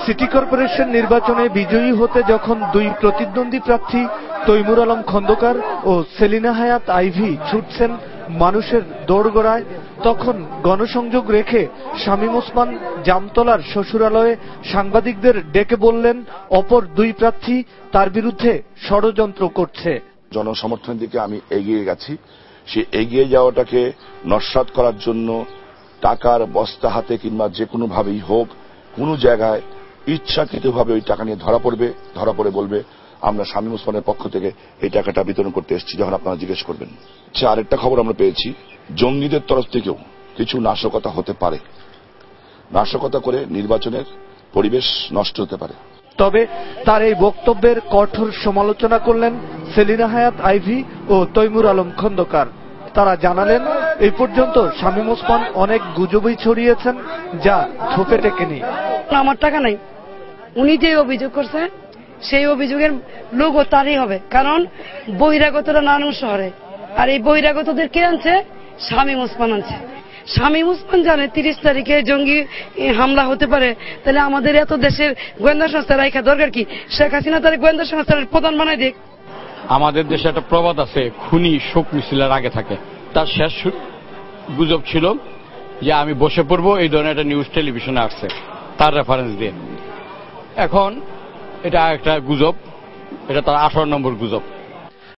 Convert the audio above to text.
City corporation নির্বাচনে বিজয়ী হতে যখন দুই প্রতিদ্বন্দ্বী প্রার্থী তৈমুর আলম খন্দকার ও সেলিনা হায়াৎ আইভী ছুটছেন মানুষের দোরগোড়ায়, তখন গণসংযোগ রেখে শামীম ওসমান জামতলার শ্বশুরালয়ে সাংবাদিকদের ডেকে বললেন অপর দুই প্রার্থী তার বিরুদ্ধে ষড়যন্ত্র করছে। জনসমর্থনের দিকে আমি এগিয়ে গেছি, সে এগিয়ে যাওয়াটাকে নস্যাৎ করার জন্য টাকার বস্তা হাতে কিংবা যে কোনো ভাবেই হোক কোনো জায়গায় ইচ্ছাকৃতভাবে ওই টাকা নিয়ে ধরা পড়ে বলবে আমরা শামীম ওসমানের পক্ষ থেকে এই টাকাটা বিতরণ করতে এসেছি। যখন আপনারা জিজ্ঞেস করবেন, আরেকটা খবর আমরা পেয়েছি, জঙ্গিদের তরফ থেকেও কিছু নাশকতা হতে পারে, নাশকতা করে নির্বাচনের পরিবেশ নষ্ট হতে পারে। তবে তার এই বক্তব্যের কঠোর সমালোচনা করলেন সেলিনা হায়াৎ আইভী ও তৈমুর আলম খন্দকার। তারা জানালেন এই পর্যন্ত শামীম ওসমান অনেক গুজবই ছড়িয়েছেন যা থোপে টেকেনি। আমার টাকা নাই, উনি যে অভিযোগ করছে সেই অভিযোগের লোগো তারই হবে, কারণ বহিরাগতরা নারায়ণ শহরে, আর এই বহিরাগতদের কে আনছে? শামীম ওসমান আনছে। শামীম ওসমান জানে 30 তারিখে জঙ্গি হামলা হতে পারে, তাহলে আমাদের এত দেশের গোয়েন্দা সংস্থা রাখা দরকার কি? শেখ হাসিনা তার গোয়েন্দা সংস্থার প্রধান বানাই দিক। আমাদের দেশে একটা প্রবাদ আছে, খুনি শোক মিছিলের আগে থাকে। তার শেষ গুজব ছিল যে আমি বসে পড়বো, এই ধরনের একটা নিউজ টেলিভিশনে আসছে তার রেফারেন্স দিয়ে। এখন এটা একটা গুজব, এটা তার 18 নম্বর গুজব।